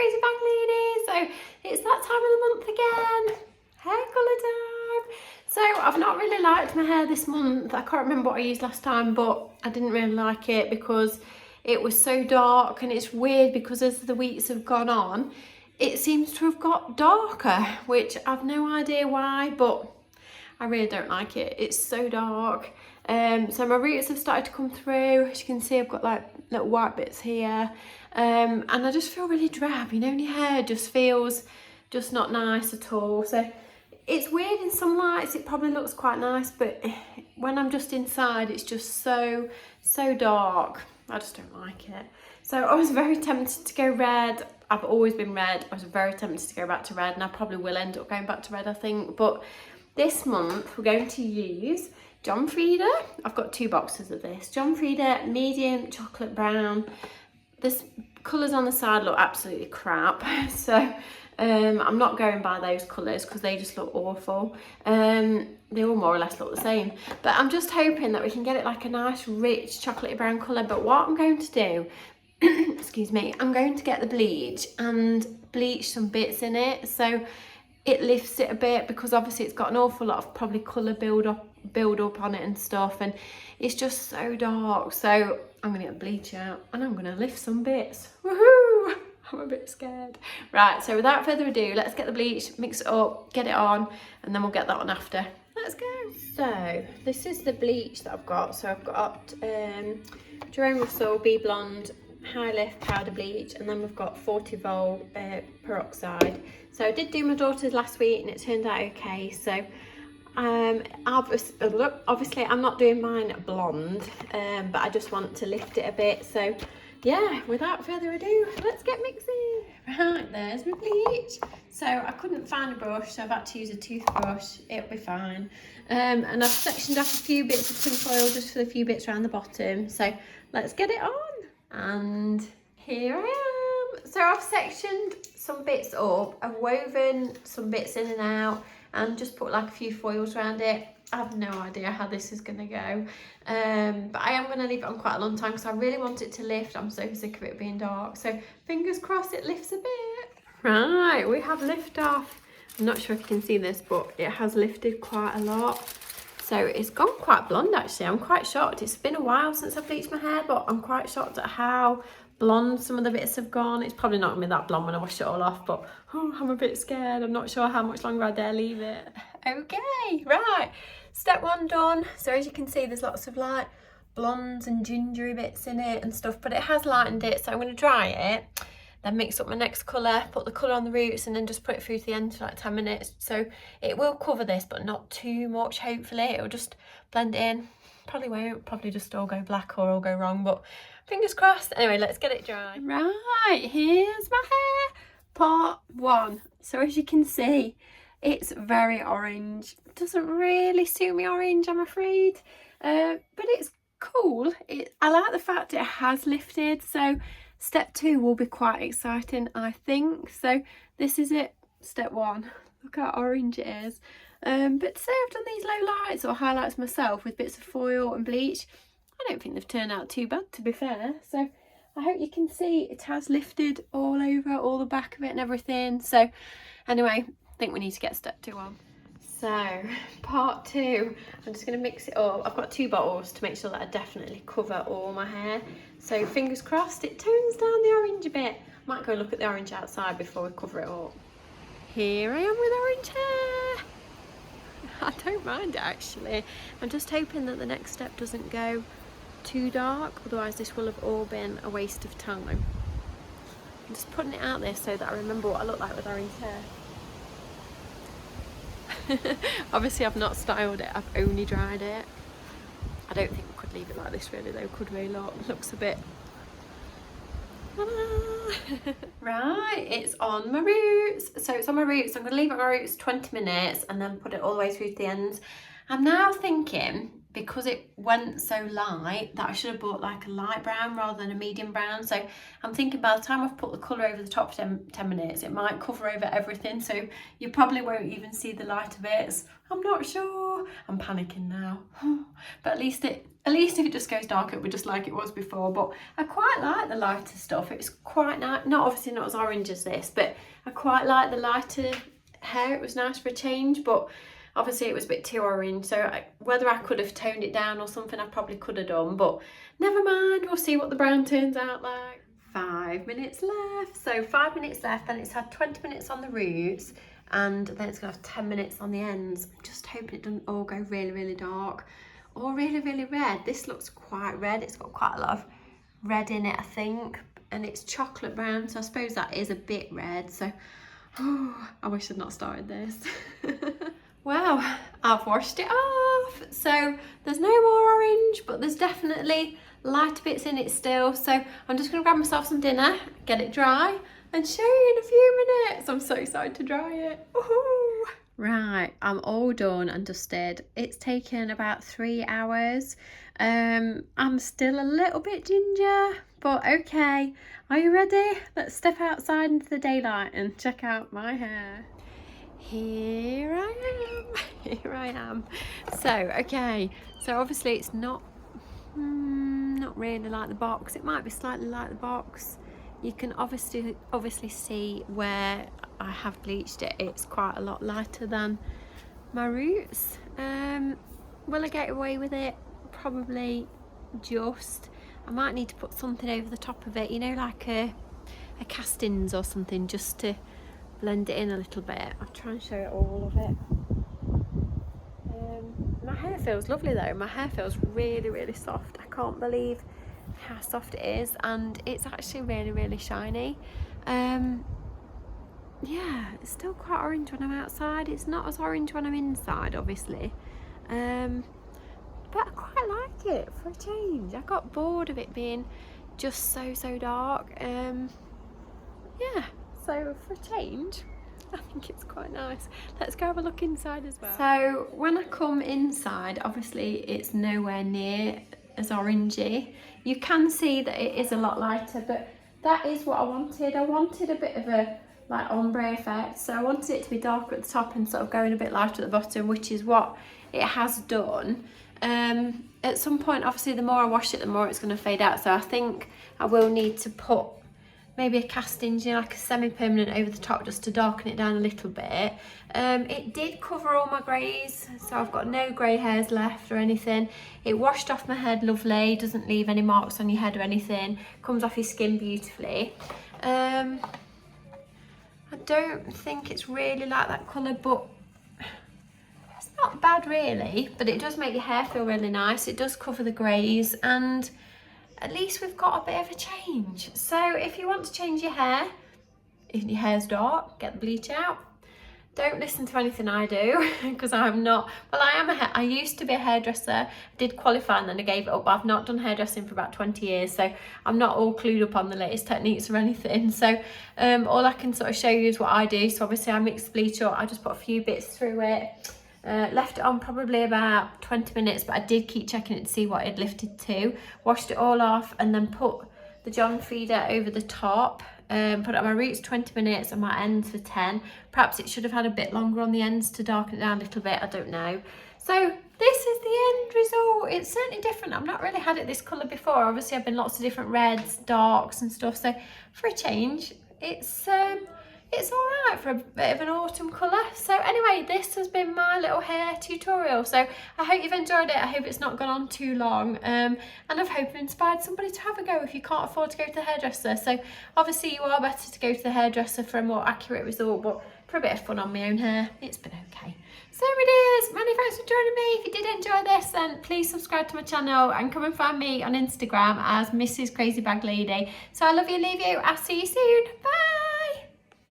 crazy bag lady. So it's that time of the month again, hair colour time. So I've not really liked my hair this month. I can't remember what I used last time, but I didn't really like it because it was so dark, and it's weird because as the weeks have gone on, it seems to have got darker, which I've no idea why, but I really don't like it. It's so dark. So my roots have started to come through. As you can see, I've got like little white bits here. And I just feel really drab, you know, and your hair just feels just not nice at all. So it's weird, in some lights it probably looks quite nice, but when I'm just inside, it's just so dark. I just don't like it. So I was very tempted to go red. I've always been red. I was very tempted to go back to red, and I probably will end up going back to red, I think. But this month we're going to use John Frieda. I've got 2 boxes of this. John Frieda medium chocolate brown. This colours on the side look absolutely crap, so I'm not going by those colours because they just look awful. They all more or less look the same, but I'm just hoping that we can get it like a nice rich chocolatey brown colour. But what I'm going to do, excuse me, I'm going to get the bleach and bleach some bits in it so it lifts it a bit, because obviously it's got an awful lot of probably colour build up on it and stuff, and it's just so dark. So I'm gonna get the bleach out and I'm gonna lift some bits. Woohoo! I'm a bit scared. Right, so without further ado, let's get the bleach, mix it up, get it on, and then we'll get that on after. Let's go. So this is the bleach that I've got. So I've got Jerome Russell Be Blonde High Lift Powder Bleach, and then we've got 40 volt peroxide. So I did do my daughter's last week and it turned out okay. So obviously I'm not doing mine blonde, but I just want to lift it a bit. So yeah, without further ado, let's get mixing. Right, there's my bleach. So I couldn't find a brush, so I've had to use a toothbrush. It'll be fine. And I've sectioned off a few bits of tin foil just for the few bits around the bottom. So let's get it on. And here I am. So I've sectioned some bits up. I've woven some bits in and out and just put like a few foils around it. I have no idea how this is gonna go, but I am gonna leave it on quite a long time because I really want it to lift. I'm so sick of it being dark, so fingers crossed it lifts a bit. Right, we have lift off. I'm not sure if you can see this, but it has lifted quite a lot. So it's gone quite blonde actually. I'm quite shocked. It's been a while since I've bleached my hair, but I'm quite shocked at how blonde some of the bits have gone. It's probably not gonna be that blonde when I wash it all off, but oh, I'm a bit scared. I'm not sure how much longer I dare leave it. Okay, right, step 1 done. So as you can see, there's lots of like blondes and gingery bits in it and stuff, but it has lightened it. So I'm gonna dry it, then mix up my next colour, put the colour on the roots, and then just put it through to the end for like 10 minutes. So it will cover this, but not too much, hopefully. It'll just blend in. Probably won't, probably just all go black or all go wrong, but fingers crossed. Anyway, let's get it dry. Right, here's my hair, part 1. So as you can see, it's very orange. It doesn't really suit me orange, I'm afraid, but it's cool. I like the fact it has lifted, so step 2 will be quite exciting, I think. So this is it, step 1. Look how orange it is. But to say I've done these low lights or highlights myself with bits of foil and bleach, I don't think they've turned out too bad, to be fair. So I hope you can see it has lifted all over, all the back of it and everything. So anyway, I think we need to get step 2 on. So part 2, I'm just going to mix it up. I've got 2 bottles to make sure that I definitely cover all my hair. So fingers crossed it tones down the orange a bit. Might go look at the orange outside before we cover it up. Here I am with orange hair. I don't mind it actually. I'm just hoping that the next step doesn't go too dark, otherwise this will have all been a waste of time. I'm just putting it out there so that I remember what I look like with orange hair. Obviously I've not styled it, I've only dried it. I don't think we could leave it like this really though, could we? Look, it looks a bit... Right, it's on my roots. So it's on my roots. I'm going to leave it on my roots 20 minutes and then put it all the way through to the ends. I'm now thinking because it went so light that I should have bought like a light brown rather than a medium brown. So I'm thinking by the time I've put the colour over the top for 10 minutes, it might cover over everything. So you probably won't even see the lighter bits. I'm not sure. I'm panicking now. But at least if it just goes dark, it'll be just like it was before. But I quite like the lighter stuff. It's quite nice. Obviously not as orange as this, but I quite like the lighter hair. It was nice for a change, but obviously it was a bit too orange, so whether I could have toned it down or something, I probably could have done, but never mind, we'll see what the brown turns out like. 5 minutes left, so 5 minutes left, and it's had 20 minutes on the roots, and then it's gonna have 10 minutes on the ends. I'm just hoping it doesn't all go really, really dark or really, really red. This looks quite red, it's got quite a lot of red in it, I think, and it's chocolate brown, so I suppose that is a bit red, so I wish I'd not started this. Wow, I've washed it off. So there's no more orange, but there's definitely lighter bits in it still. So I'm just gonna grab myself some dinner, get it dry, and show you in a few minutes. I'm so excited to dry it. Woohoo! Right, I'm all done and dusted. It's taken about 3 hours. I'm still a little bit ginger, but okay. Are you ready? Let's step outside into the daylight and check out my hair. Here I am. So okay, so obviously it's not really like the box. It might be slightly like the box. You can obviously see where I have bleached it. It's quite a lot lighter than my roots. Will I get away with it? Probably just. I might need to put something over the top of it, you know, like a castings or something, just to blend it in a little bit. I'll try and show you all of it. My hair feels lovely though. My hair feels really, really soft. I can't believe how soft it is, and it's actually really, really shiny. Yeah, it's still quite orange when I'm outside. It's not as orange when I'm inside, obviously. But I quite like it for a change. I got bored of it being just so dark. Yeah. So for a change, I think it's quite nice. Let's go have a look inside as well. So when I come inside, obviously it's nowhere near as orangey. You can see that it is a lot lighter, but that is what I wanted. I wanted a bit of a like ombre effect. So I wanted it to be darker at the top and sort of going a bit lighter at the bottom, which is what it has done. At some point, obviously, the more I wash it, the more it's going to fade out. So I think I will need to put maybe a casting, you know, like a semi-permanent over the top just to darken it down a little bit. It did cover all my greys, so I've got no grey hairs left or anything. It washed off my head lovely, doesn't leave any marks on your head or anything, comes off your skin beautifully. I don't think it's really like that colour, but it's not bad really, but it does make your hair feel really nice. It does cover the greys, and at least we've got a bit of a change. So if you want to change your hair, if your hair's dark, get the bleach out. Don't listen to anything I do, because I'm not, well, I used to be a hairdresser. I did qualify and then I gave it up, but I've not done hairdressing for about 20 years, so I'm not all clued up on the latest techniques or anything. So all I can sort of show you is what I do. So obviously I mix bleach up, I just put a few bits through it. Left it on probably about 20 minutes, but I did keep checking it to see what it lifted to. Washed it all off and then put the John Frieda over the top. Put it on my roots 20 minutes and my ends for 10. Perhaps it should have had a bit longer on the ends to darken it down a little bit, I don't know. So this is the end result. It's certainly different. I've not really had it this colour before. Obviously I've been lots of different reds, darks and stuff, so for a change it's all right for a bit of an autumn colour. So anyway, this has been my little hair tutorial. So I hope you've enjoyed it. I hope it's not gone on too long. And I hope I've inspired somebody to have a go if you can't afford to go to the hairdresser. So obviously you are better to go to the hairdresser for a more accurate result, but for a bit of fun on my own hair, it's been okay. So it is. Many thanks for joining me. If you did enjoy this, then please subscribe to my channel and come and find me on Instagram as mrscrazybaglady. So I love you, leave you. I'll see you soon. Bye.